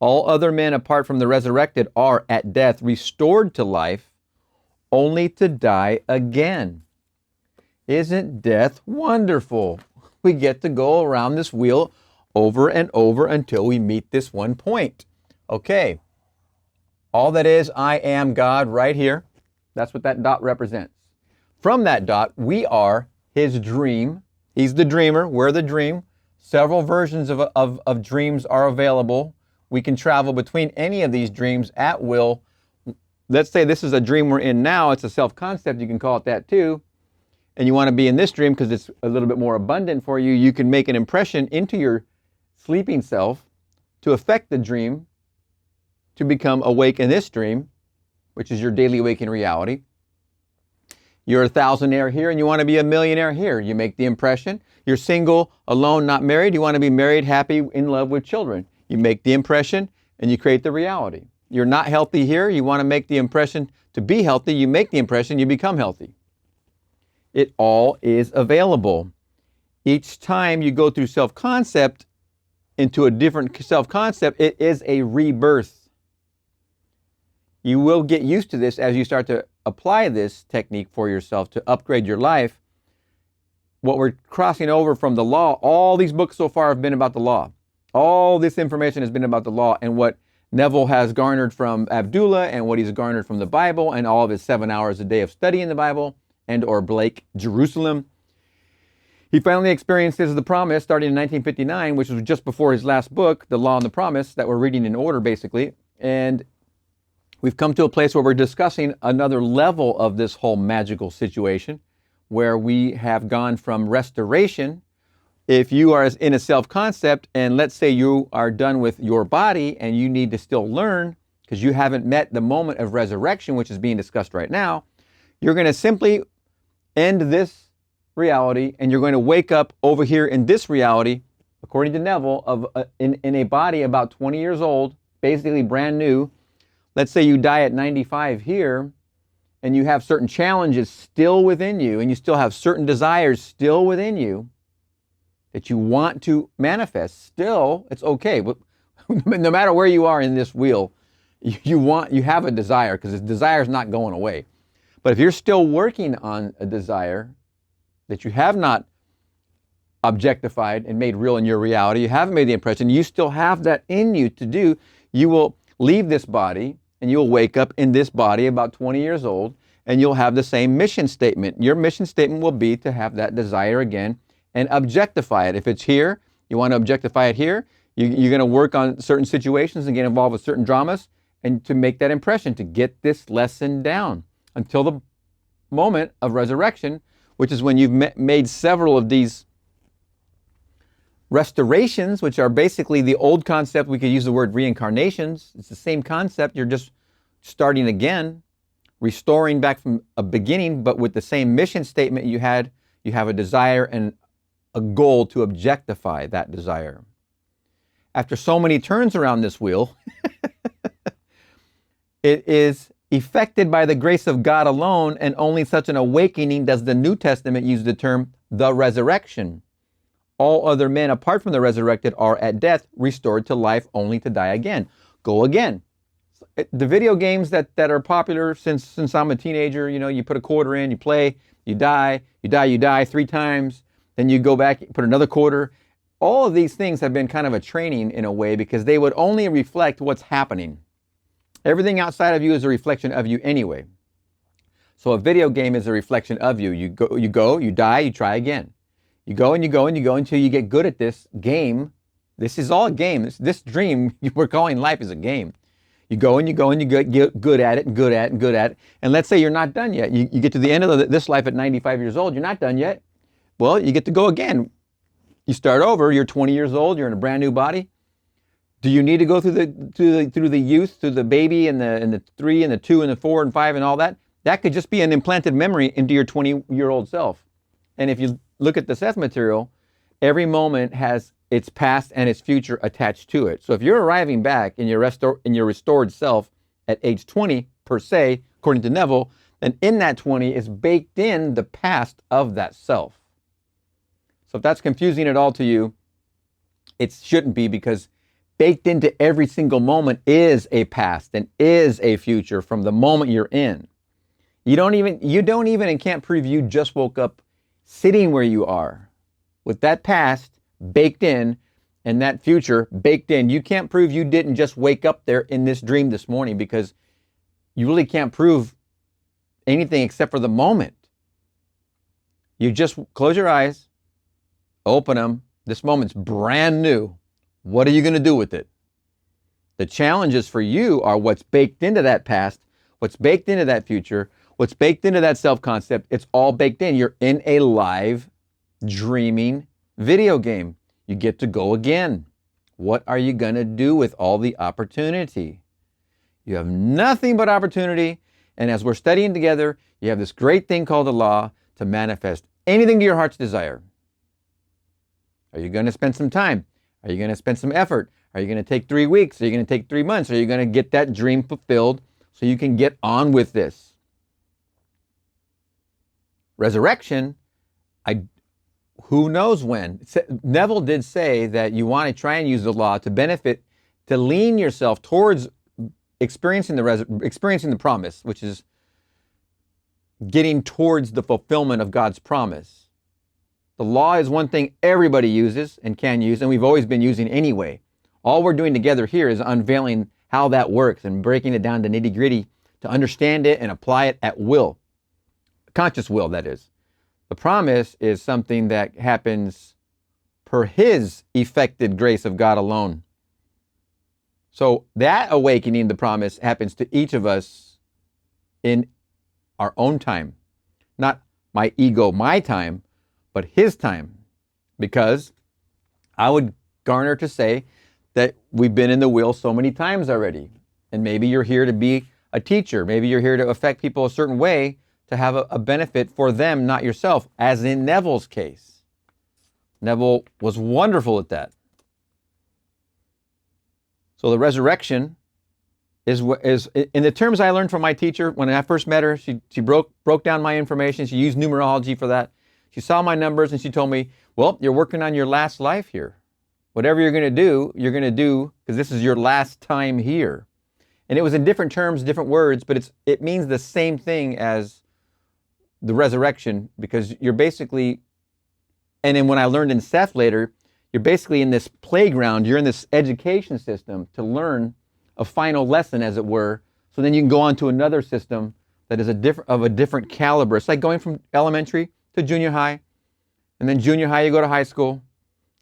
All other men apart from the resurrected are at death restored to life, only to die again. Isn't death wonderful? We get to go around this wheel over and over until we meet this one point. Okay, all that is, I am God right here. That's what that dot represents. From that dot, we are his dream. He's the dreamer, we're the dream. Several versions of dreams are available. We can travel between any of these dreams at will. Let's say this is a dream we're in now. It's a self-concept. You can call it that too. And you want to be in this dream because it's a little bit more abundant for you. You can make an impression into your sleeping self to affect the dream to become awake in this dream, which is your daily waking reality. You're a thousandaire here and you want to be a millionaire here. You make the impression. You're single, alone, not married. You want to be married, happy, in love with children. You make the impression and you create the reality. You're not healthy here. You want to make the impression to be healthy. You make the impression, you become healthy. It all is available. Each time you go through self-concept into a different self-concept, it is a rebirth. You will get used to this as you start to apply this technique for yourself to upgrade your life. What we're crossing over from the law, all these books so far have been about the law. All this information has been about the law, and what Neville has garnered from Abdullah and what he's garnered from the Bible and all of his 7 hours a day of studying the Bible and or Blake, Jerusalem. He finally experienced this as the promise starting in 1959, which was just before his last book, The Law and the Promise, that we're reading in order basically. And we've come to a place where we're discussing another level of this whole magical situation where we have gone from restoration. If you are in a self-concept and let's say you are done with your body and you need to still learn because you haven't met the moment of resurrection, which is being discussed right now, you're going to simply end this reality and you're going to wake up over here in this reality, according to Neville, in a body about 20 years old, basically brand new. Let's say you die at 95 here and you have certain challenges still within you and you still have certain desires still within you that you want to manifest. Still, it's okay. But no matter where you are in this wheel, you have a desire because this desire is not going away. But if you're still working on a desire that you have not objectified and made real in your reality, you haven't made the impression, you still have that in you to do, you will leave this body and you'll wake up in this body about 20 years old and you'll have the same mission statement. Your mission statement will be to have that desire again and objectify it. If it's here, you want to objectify it here. You're going to work on certain situations and get involved with certain dramas and to make that impression, to get this lesson down until the moment of resurrection, which is when you've made several of these restorations, which are basically the old concept. We could use the word reincarnations. It's the same concept. You're just starting again, restoring back from a beginning, but with the same mission statement you had. You have a desire and a goal to objectify that desire. After so many turns around this wheel, it is effected by the grace of God alone, and only such an awakening does the New Testament use the term the resurrection. All other men apart from the resurrected are at death restored to life only to die again. Go again. The video games that are popular since I'm a teenager, you put a quarter in, you play, you die 3 times. Then you go back, put another quarter. All of these things have been kind of a training in a way because they would only reflect what's happening. Everything outside of you is a reflection of you anyway. So a video game is a reflection of you. You go, you die, you try again. You go and you go and you go until you get good at this game. This is all a game. This dream we're calling life is a game. You go and you go and you get good at it and good at it and good at it. And let's say you're not done yet. You get to the end of this life at 95 years old. You're not done yet. Well, you get to go again. You start over. You're 20 years old. You're in a brand new body. Do you need to go through the youth, through the baby and the 3 and the 2 and the 4 and 5 and all that? That could just be an implanted memory into your 20-year-old self. And if you look at the Seth material, every moment has its past and its future attached to it. So if you're arriving back in your restored self at age 20 per se, according to Neville, then in that 20 is baked in the past of that self. So if that's confusing at all to you, it shouldn't be, because baked into every single moment is a past and is a future from the moment you're in. You don't even and can't prove you just woke up sitting where you are with that past baked in and that future baked in. You can't prove you didn't just wake up there in this dream this morning, because you really can't prove anything except for the moment. You just close your eyes, open them. This moment's brand new. What are you going to do with it? The challenges for you are what's baked into that past, what's baked into that future, what's baked into that self-concept. It's all baked in. You're in a live, dreaming video game. You get to go again. What are you going to do with all the opportunity? You have nothing but opportunity. And as we're studying together, you have this great thing called the law to manifest anything to your heart's desire. Are you going to spend some time? Are you going to spend some effort? Are you going to take 3 weeks? Are you going to take 3 months? Are you going to get that dream fulfilled so you can get on with this? Resurrection, who knows when? Neville did say that you want to try and use the law to benefit, to lean yourself towards experiencing the promise, which is getting towards the fulfillment of God's promise. The law is one thing everybody uses and can use, and we've always been using anyway. All we're doing together here is unveiling how that works and breaking it down to nitty-gritty to understand it and apply it at will. Conscious will, that is. The promise is something that happens per His effected grace of God alone. So that awakening, the promise, happens to each of us in our own time. Not my ego, my time, but His time. Because I would garner to say that we've been in the wheel so many times already. And maybe you're here to be a teacher. Maybe you're here to affect people a certain way to have a benefit for them, not yourself, as in Neville's case. Neville was wonderful at that. So the resurrection is in the terms I learned from my teacher when I first met her. She broke down my information. She used numerology for that. She saw my numbers and she told me, well, you're working on your last life here. Whatever you're going to do because this is your last time here. And it was in different terms, different words, but it means the same thing as the resurrection, because you're basically, and then when I learned in Seth later, you're basically in this playground, you're in this education system to learn a final lesson, as it were, so then you can go on to another system that is of a different caliber. It's like going from elementary to junior high, and then junior high you go to high school.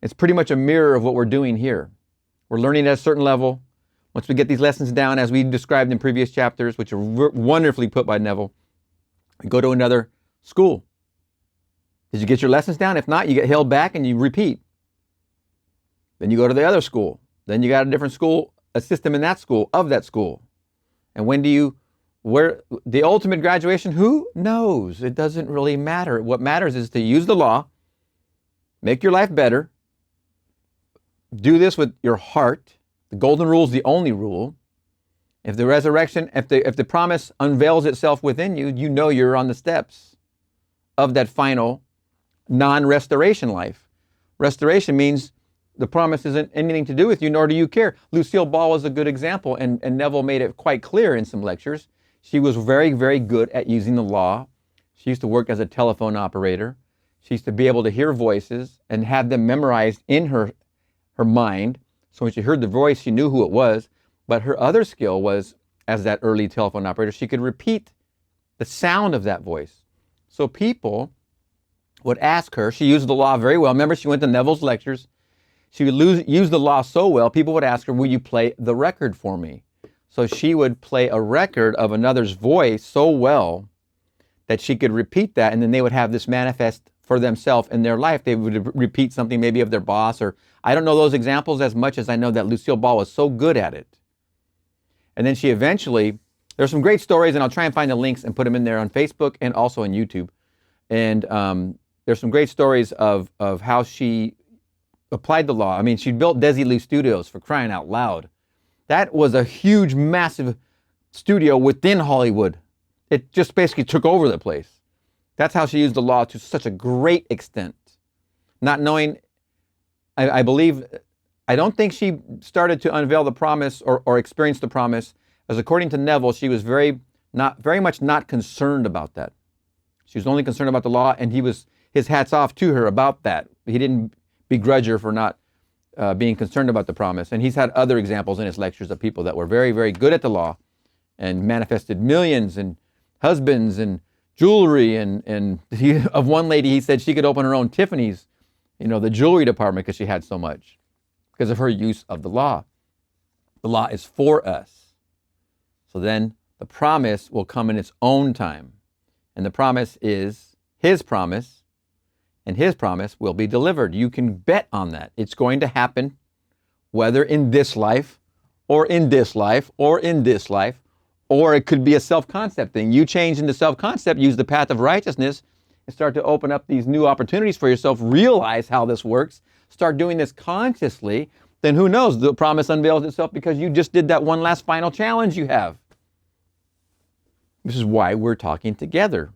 It's pretty much a mirror of what we're doing here. We're learning at a certain level. Once we get these lessons down, as we described in previous chapters, which are wonderfully put by Neville, we go to another school. Did you get your lessons down? If not, you get held back and you repeat. Then you go to the other school. Then you got a different school, a system in that school, of that school. And where the ultimate graduation, who knows? It doesn't really matter. What matters is to use the law, make your life better, do this with your heart. The golden rule is the only rule. If the resurrection, if the promise unveils itself within you, you know you're on the steps of that final non-restoration life. Restoration means the promise isn't anything to do with you, nor do you care. Lucille Ball was a good example, and Neville made it quite clear in some lectures. She was very, very good at using the law. She used to work as a telephone operator. She used to be able to hear voices and have them memorized in her mind. So when she heard the voice, she knew who it was. But her other skill was, as that early telephone operator, she could repeat the sound of that voice. So people would ask her, she used the law very well. Remember, she went to Neville's lectures. She would use the law so well, people would ask her, will you play the record for me? So she would play a record of another's voice so well that she could repeat that, and then they would have this manifest for themselves in their life. They would repeat something maybe of their boss, or I don't know those examples as much as I know that Lucille Ball was so good at it. And then she eventually, there's some great stories, and I'll try and find the links and put them in there on Facebook and also on YouTube. And there's some great stories of how she applied the law. I mean, she built Desilu Studios, for crying out loud. That was a huge, massive studio within Hollywood. It just basically took over the place. That's how she used the law to such a great extent. Not knowing, I believe, I don't think she started to unveil the promise or experience the promise, as according to Neville, she was very much not concerned about that. She was only concerned about the law, and his hat's off to her about that. He didn't begrudge her for not being concerned about the promise. And he's had other examples in his lectures of people that were very, very good at the law and manifested millions and husbands and jewelry. And of one lady, he said she could open her own Tiffany's, the jewelry department, because she had so much, because of her use of the law. The law is for us. So then the promise will come in its own time. And the promise is his promise, and his promise will be delivered. You can bet on that. It's going to happen, whether in this life, or in this life, or in this life, or it could be a self-concept thing. You change into self-concept, use the path of righteousness, and start to open up these new opportunities for yourself, realize how this works, start doing this consciously, then who knows, the promise unveils itself because you just did that one last final challenge you have. This is why we're talking together.